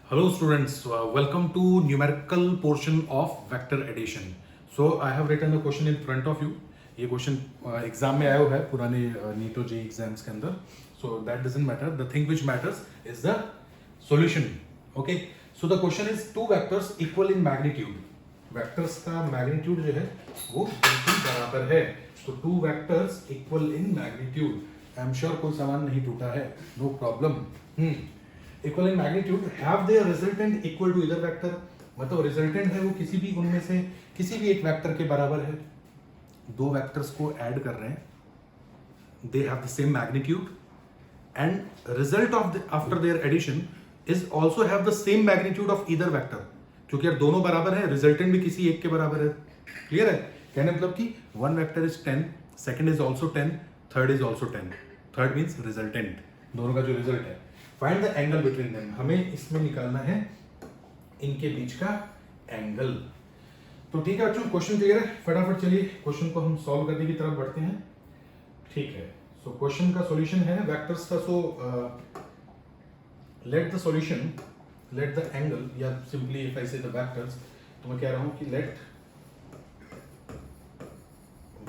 Hello students, welcome to numerical portion of vector addition. So I have written the question in front of you. ये question exam में आया हुआ है पुराने NEET और जे exams के अंदर. So that doesn't matter. The thing which matters is the solution. Okay. So the question is two vectors equal in magnitude. Vectors का magnitude जो है वो बिल्कुल बराबर है. So two vectors equal in magnitude. I'm sure कोई सामान नहीं टूटा है. No problem. Equal in magnitude have their resultant equal to either vector. मतलब रिजल्टेंट है वो किसी भी उनमें से किसी भी एक वेक्टर के बराबर है. दो वेक्टर्स को ऐड कर रहे हैं, they have the same magnitude and result of after their addition is also have the same magnitude of either vector. क्योंकि यार दोनों बराबर है, रिजल्टेंट भी किसी एक के बराबर है. क्लियर है? कहने मतलब कि one vector is 10, second is also 10, third is also 10. Third means resultant, दोनों का जो रिजल्ट है. Find the angle between them. हमें इसमें निकालना है इनके बीच का एंगल. तो ठीक है बच्चों, क्वेश्चन क्लियर है? फटाफट चलिए क्वेश्चन को हम सॉल्व करने की तरफ बढ़ते हैं. ठीक है. सो क्वेश्चन का सॉल्यूशन है वेक्टर्स का. So let the solution, let the angle, या सिंपली इफ आई से द वेक्टर्स, तो मैं कह रहा हूं कि लेट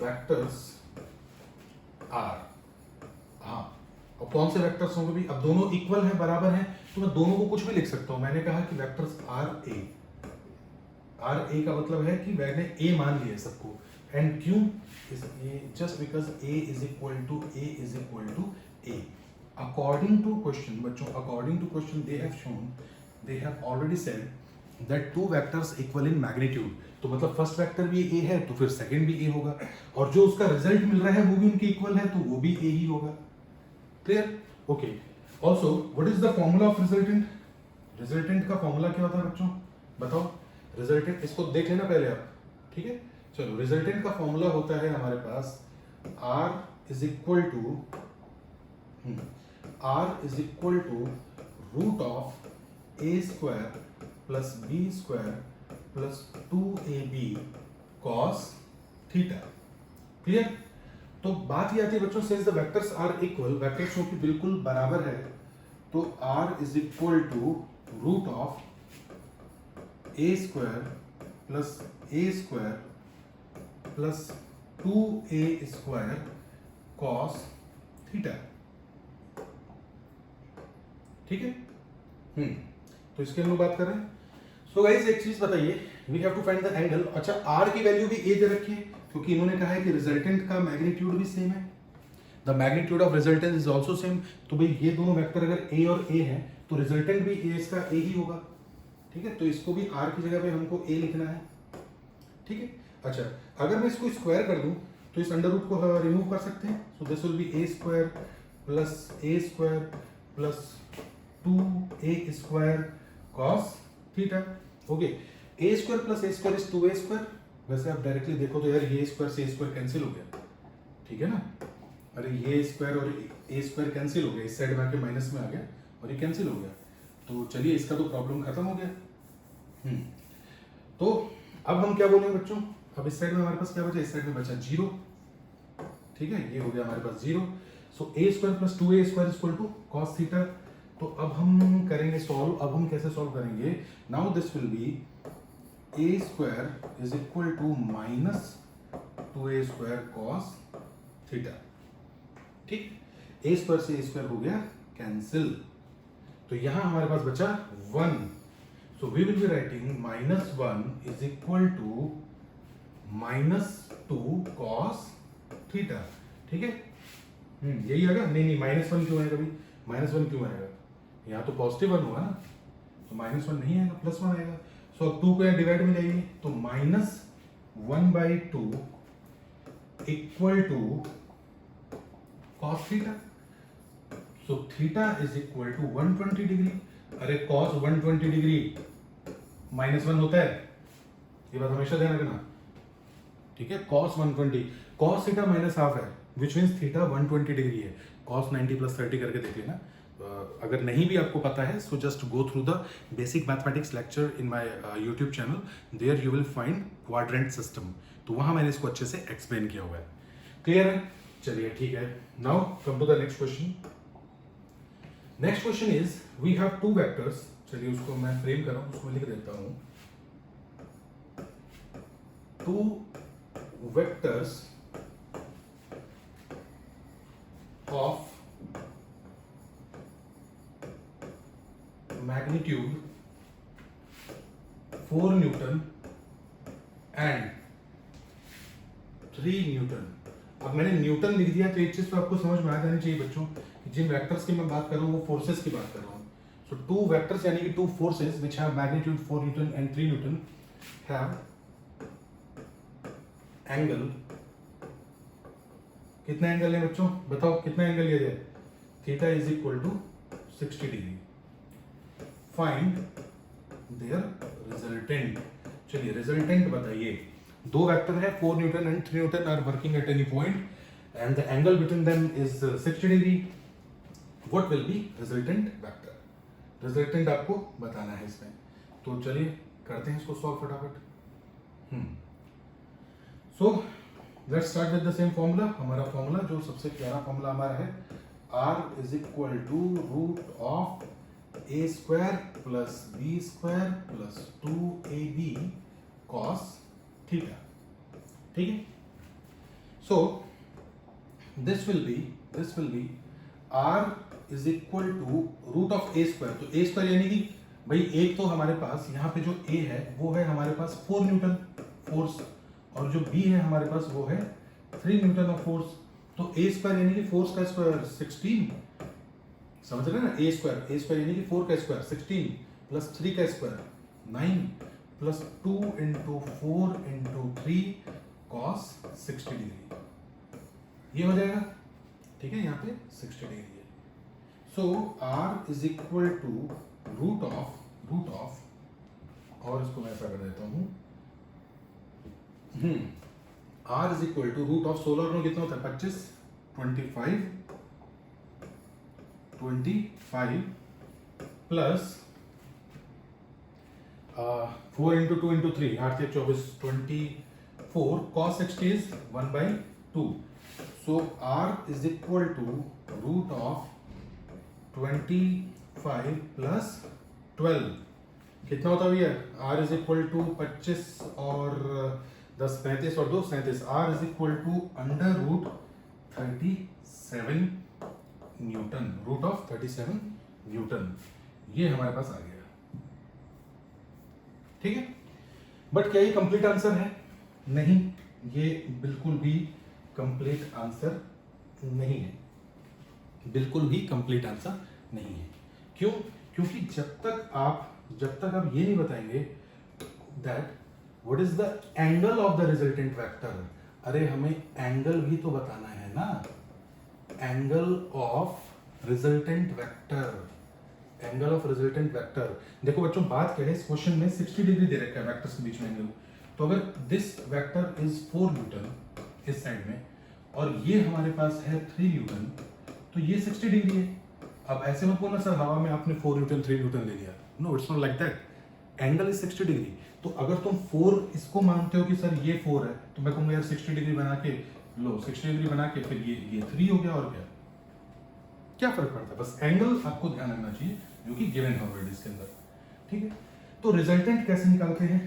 वेक्टर्स आर. हाँ, और कौन से वेक्टर्स होंगे भी? अब दोनों इक्वल हैं, बराबर हैं, तो मैं दोनों को कुछ भी लिख सकता हूं. मैंने कहा कि vectors R A. R A का मतलब है कि मैंने ए मान लिया सबको. एंड क्यों? Just because A is equal to A. According to question बच्चों, according to question they have shown, they have already said that two vectors equal in magnitude. तो मतलब फर्स्ट वेक्टर भी ए है तो फिर सेकंड भी ए होगा, और जो उसका रिजल्ट मिल रहा है वो भी उनके इक्वल है तो वो भी ए ही होगा. Clear? Okay. Also what is the formula of resultant? Resultant का फॉर्मूला क्या होता है बच्चों? बताओ. रिजल्टेंट, इसको देख लेना पहले आप. ठीक है, चलो. रिजल्टेंट का फॉर्मूला होता है हमारे पास R is equal to root of a square plus b square plus 2ab cos theta. Clear? तो बात ये आती है बच्चों, says the vectors are equal. Vectors क्योंकि बिल्कुल बराबर है तो r is equal to root of a square plus 2a square cos theta. ठीक है. तो इसके हम लोग बात कर रहे हैं. सो गाइस एक चीज बताइए, we have to find the angle. अच्छा, r की वैल्यू भी a दे रखी है क्योंकि इन्होंने कहा है कि रिजल्टेंट का मैग्नीट्यूड भी सेम है. The magnitude of resultant is also same. तो भाई ये दोनों वेक्टर अगर a और a है तो रिजल्टेंट भी a इसका a ही होगा. ठीक है, तो इसको भी r की जगह पे हमको a लिखना है. ठीक है. अच्छा, अगर मैं इसको स्क्वायर कर दूं तो इस अंडर रूट को रिमूव कर सकते हैं. सो this will be a square plus 2a square cos theta. Okay. a square plus a square is 2a square. वैसे आप डायरेक्टली देखो तो यार ये स्क्वायर से स्क्वायर कैंसिल हो गया. ठीक है ना? अरे ये स्क्वायर और ए स्क्वायर कैंसिल हो गया, इस साइड में आके माइनस में आ गया और ये कैंसिल हो गया. तो चलिए इसका तो प्रॉब्लम खत्म हो गया. तो अब हम क्या बोलेंगे बच्चों? अब इस साइड में हमारे पास क्या बचा? इस साइड में बचा 0. ठीक है, ये हो गया हमारे पास 0. So a square plus 2a square equal to cos theta. तो अब हम करेंगे सॉल्व. अब हम कैसे सॉल्व करेंगे? Now this will be a square is equal to minus 2a square cos theta. ठीक. a स्क्वायर से a स्क्वायर हो गया कैंसिल. तो यहां हमारे पास बचा 1. So we will be writing -1 is equal to -2 cos theta. ठीक है. यही आएगा. नहीं, -1 क्यों आएगा? कभी -1 क्यों आएगा? यहाँ तो पॉजिटिव 1 होगा ना, तो -1 नहीं आएगा, +1 आएगा. सो अब 2 को यहाँ डिवाइड में जाइए तो -1/2 equal to cos theta. So theta is equal to 120 degree. अरे cos 120 डिग्री -1 होता है, ये बात हमेशा ध्यान रखना. ठीक है. cos 120, cos थीटा -1/2 है, विच मीन्स थीटा 120 डिग्री है. cos 90 + 30 करके देख लेना. अगर नहीं भी आपको पता है so just go through the basic mathematics lecture in my YouTube channel. There you will find quadrant system. तो वहां मैंने इसको अच्छे से एक्सप्लेन किया हुआ है. क्लियर है? चलिए ठीक है. Now come to the next question. Next question is, we have two vectors. चलिए उसको मैं फ्रेम कर रहा हूँ, उसको लिख देता हूँ। Two vectors of magnitude 4 newton and 3 Newton. अब मैंने न्यूटन लिख दिया तो एक चीज तो आपको समझ में आ जानी चाहिए बच्चों कि जिन वेक्टर्स की मैं बात कर रहा हूँ वो फोर्सेस की बात कर रहा हूँ। सो टू वेक्टर्स यानी कि two forces which have magnitude 4 newton and 3 newton have angle, कितना एंगल है बच्चों बताओ, कितना एंगल लिया जाए? Theta is equal to 60 degree. Find their resultant. चलिए रिजल्टेंट बताइए। दो वेक्टर है 4 newton and 3 newton are working at any point and the angle between them is 60 degree. What will be resultant vector? Resultant आपको बताना है इसमें। तो चलिए करते हैं इसको सॉल्व फटाफट। So let's start with the same formula. हमारा फॉर्मूला जो सबसे प्यारा फॉर्मूला हमारा है, r is equal to root of a square plus b square plus 2ab cos theta. ठीक है। So this will be r is equal to root of a square. तो a square यानी कि भाई एक तो हमारे पास यहाँ पे जो a है वो है हमारे पास 4 न्यूटन फोर्स और जो b है हमारे पास वो है 3 न्यूटन ऑफ फोर्स। तो a स्क्वायर यानी कि फोर्स का स्क्वायर 16, समझ रहे हैं ना? a स्क्वायर यानी कि 4 का स्क्वायर 16 प्लस 3 का square 9 plus 2 into 4 into 3 cos 60 degree, ये हो जाएगा। ठीक है, यहाँ पे 60 डिग्री है। So r is equal to root of और इसको मैं ऐसा कर देता हूँ, r is equal to root of 16 में कितना होता है 25 25 प्लस 4 इंटू 2 इंटू 3 8 से 24 24 cos 60 is 1/2। So r is equal to root of 25 plus 12 कितना होता है भैया? r इज इक्वल टू 25 और 10 35 और 2 37। r is equal to under root 37 newton, root of 37 newton. ये हमारे पास आ गया। ठीक है, बट क्या ये कंप्लीट आंसर है? नहीं, ये बिल्कुल भी कंप्लीट आंसर नहीं है, बिल्कुल भी कंप्लीट आंसर नहीं है। क्यों? क्योंकि जब तक आप ये नहीं बताएंगे that what is the angle of the resultant vector, अरे हमें एंगल भी तो बताना है ना, angle of resultant vector, angle of resultant vector. देखो बच्चों बात क्या है, इस क्वेश्चन में 60 डिग्री दे रखा है वेक्टर्स के बीच में एंगल। तो अगर दिस वेक्टर इज 4 न्यूटन इस साइड में और ये हमारे पास है 3 न्यूटन, तो ये 60 डिग्री है। अब ऐसे मत बोलना सर हवा में आपने 4 न्यूटन 3 न्यूटन ले लिया, no it's not like that, angle is 60 degree. तो अगर तुम 4 इसको मानते हो कि सर ये 4 है तो मैं कहूंगा यार 60 डिग्री बना के लो, 60 डिग्री बना के फिर ये 3 हो गया, और क्या फर्क पड़ता है? बस एंगल आपको ध्यान रखना चाहिए जो कि गिवन है ऑलरेडी इसके अंदर। ठीक है, तो रिजल्टेंट कैसे निकालते हैं?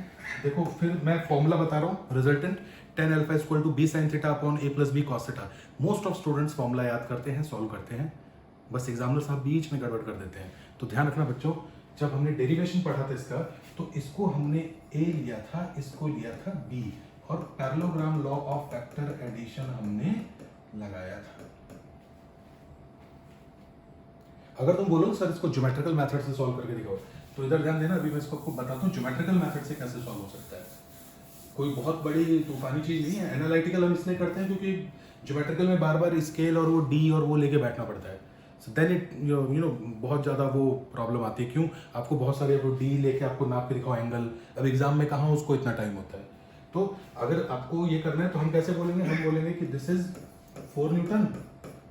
देखो फिर मैं फॉर्मूला बता रहा हूँ, resultant tan alpha equal to b sin theta upon a plus b cos theta. Most of students formula याद करते हैं, सॉल्व करते हैं, बस एग्जामिनर साहब बीच में गड़बड़ कर देते हैं। तो ध्यान रखना बच्चों, जब हमने डेरिवेशन पढ़ा था इसका तो इसको हमने a लिया था, इसको लिया था b, और parallelogram law of vector addition हमने लगाया था। अगर तुम बोलो सर इसको ज्योमेट्रिकल मेथड से सॉल्व करके दिखाओ, तो इधर ध्यान देना, अभी मैं इसको आपको बताता हूँ ज्योमेट्रिकल मेथड से कैसे सॉल्व हो सकता है। कोई बहुत बड़ी तूफानी चीज नहीं है। एनालिटिकल हम इसलिए करते हैं क्योंकि ज्योमेट्रिकल में बार बार स्केल और वो डी और वो लेके बैठना पड़ता है, so then it you know बहुत ज़्यादा वो प्रॉब्लम आती है। क्यों? आपको बहुत सारे वो डी लेके आपको नाप के दिखाओ एंगल, अब एग्जाम में कहाँ उसको इतना टाइम होता है। तो अगर आपको ये करना है तो हम कैसे बोलेंगे? हम बोलेंगे कि दिस इज 4 न्यूटन,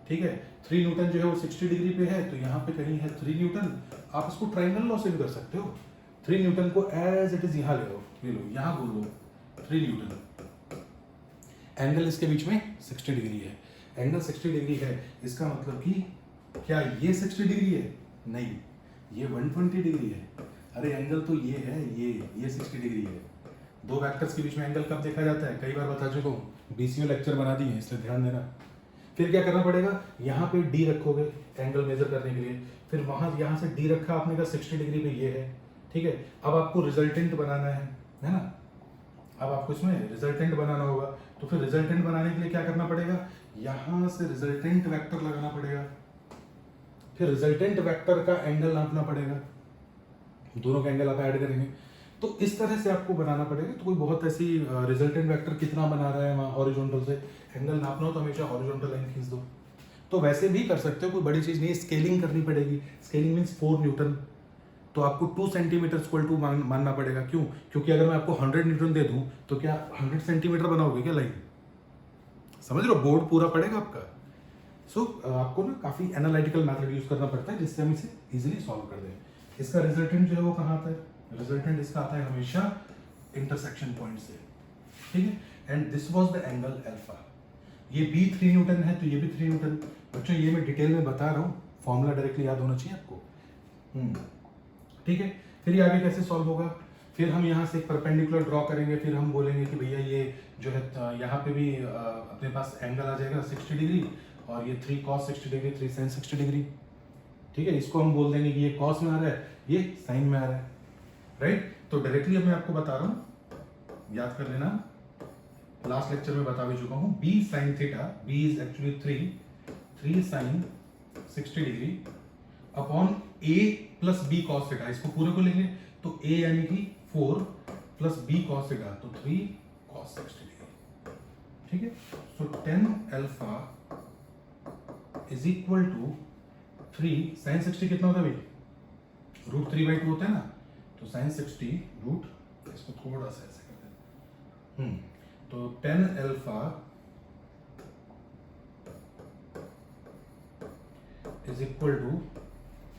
ठीक है, 3 न्यूटन जो है वो 60 डिग्री पे है, तो यहाँ पे कहीं है 3 न्यूटन। आप इसको ट्राइंगल लॉ से भी कर सकते हो, 3 न्यूटन को एज इट इज यहाँ ले लो, ये लो यहाँ बोल लो 3 न्यूटन, एंगल इसके बीच में 60 डिग्री है, एंगल 60 डिग्री है, इसका मतलब कि क्या ये 60 डिग्री है? नहीं, ये 120 डिग्री है। अरे एंगल तो ये है, ये 60 डिग्री है। दो वेक्टर्स के बीच में एंगल कब देखा जाता है, कई बार बता चुका हूँ, बीसीओ लेक्चर बना दिए हैं, इसलिए ध्यान देना। फिर क्या करना पड़ेगा, यहाँ पे डी रखोगे एंगल मेजर करने के लिए, फिर वहाँ यहाँ से डी रखा आपने का 60 डिग्री पे ये है, ठीक है। अब आपको रिजल्टेंट बनाना है ना, अब आपको इसमें रिजल्टेंट बनाना होगा। तो फिर रिजल्टेंट बनाने के लिए क्या करना पड़ेगा, यहाँ से रिजल्टेंट वेक्टर लगाना पड़ेगा, फिर रिजल्टेंट वेक्टर का एंगल नापना पड़ेगा, दोनों का एंगल आप ऐड करेंगे। तो इस तरह से आपको बनाना पड़ेगा। तो कोई बहुत ऐसी रिजल्टेंट वेक्टर कितना बना रहा है वहाँ हॉरिजॉन्टल से एंगल नापना हो तो हमेशा हॉरिजॉन्टल लाइन खींच दो। तो वैसे भी कर सकते हो, कोई बड़ी चीज़ नहीं, स्केलिंग करनी पड़ेगी। स्केलिंग मीन्स 4 न्यूटन, तो आपको 2 सेंटीमीटर इक्वल टू मानना पड़ेगा। क्यों? क्योंकि अगर मैं आपको 100 न्यूटन दे दूं तो क्या 100 सेंटीमीटर बनाओगे क्या लाइन? समझ लो, बोर्ड पूरा पड़ेगा आपका। सो आपको ना काफ़ी एनालिटिकल मेथड यूज करना पड़ता है जिससे हम इसे इजीली सॉल्व कर दें। इसका रिजल्टेंट जो है वो कहाँ आता है, रिजल्टेंट इसका आता है हमेशा इंटरसेक्शन पॉइंट से, ठीक है। And this was the angle alpha. ये भी 3 न्यूटन है तो ये भी 3 न्यूटन। बच्चों ये मैं डिटेल में बता रहा हूँ, फॉर्मूला डायरेक्टली याद होना चाहिए आपको, ठीक है। फिर ये आगे कैसे सॉल्व होगा, फिर हम यहाँ से एक परपेंडिकुलर ड्रॉ करेंगे, फिर हम बोलेंगे कि भैया ये जो है यहाँ पे भी अपने पास एंगल आ जाएगा 60 डिग्री, और ये 3 cos 60 डिग्री 3 sin 60 डिग्री, ठीक है। इसको हम बोल देंगे कि ये cos में आ रहा है, ये sin में आ रहा है, राइट। तो डायरेक्टली अब मैं आपको बता रहा हूँ, याद कर लेना, लास्ट लेक्चर में बता भी चुका हूँ। b sin theta, b is actually 3 sin 60 degree upon a plus b cos theta. इसको पूरे को लेंगे तो a यानी कि 4 प्लस b cos थीटा, तो 3 cos 60 डिग्री, ठीक है। So 10 alpha is equal to 3 sin 60 कितना होता है भाई, √3/2 होता है ना, तो sin 60 रूट, इसको थोड़ा सा ऐसे करते हैं, तो 10 alpha is equal to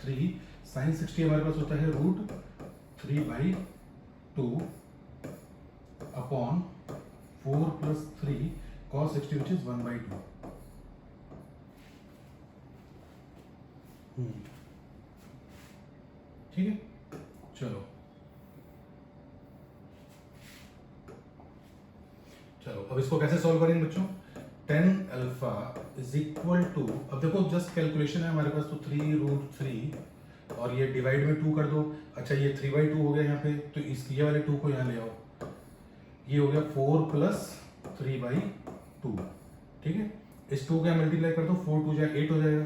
3 sin 60 हमारे पास होता है √3/2 upon 4 plus 3 cos 60 which is 1/2। ठीक है, चलो अब इसको कैसे सॉल्व करेंगे बच्चों। 10 अल्फा इज इक्वल टू, अब देखो जस्ट कैलकुलेशन है हमारे पास, तो 3√3 और ये डिवाइड में 2 कर दो। अच्छा ये 3/2 हो गया यहाँ पे, तो इस ये वाले 2 को यहाँ ले आओ, ये हो गया 4 प्लस 3/2, ठीक है। इस 2 का मल्टीप्लाई कर दो, 4 2 जाए 8 हो जाएगा,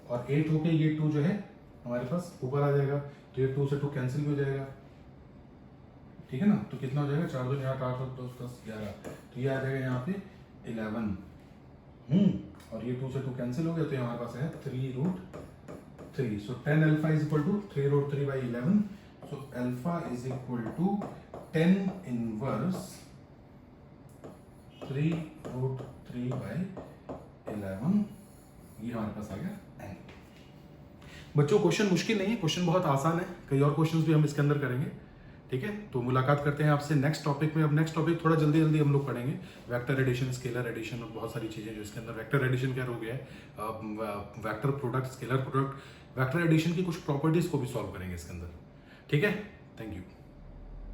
और 8 होके ये 2 जो है हमारे पास ऊपर आ जाएगा, तो ये 2 से 2 कैंसिल हो जाएगा, ठीक है ना। तो कितना हो जाएगा, 4 2 8 8 2 10 11, तो ये आ जाएगा यहाँ पे 11, और ये 2 से 2 कैंसिल हो गया, तो हमारे पास है 3√3। So 10 alpha is equal to 3√3/11। So alpha is equal to 10 inverse 3√3/11, ये हमारे पास आ गया एंगल। बच्चों क्वेश्चन मुश्किल नहीं है, क्वेश्चन बहुत आसान है, कई और क्वेश्चंस भी हम इसके अंदर करेंगे, ठीक है। तो मुलाकात करते हैं आपसे नेक्स्ट टॉपिक में। अब नेक्स्ट टॉपिक थोड़ा जल्दी हम लोग पढ़ेंगे, वेक्टर एडिशन, स्केलर एडिशन और बहुत सारी चीज़ें जो इसके अंदर। वेक्टर एडिशन क्या हो गया है, vector product, scalar product, vector addition की कुछ प्रॉपर्टीज को भी सॉल्व करेंगे इसके अंदर, ठीक है। Thank you.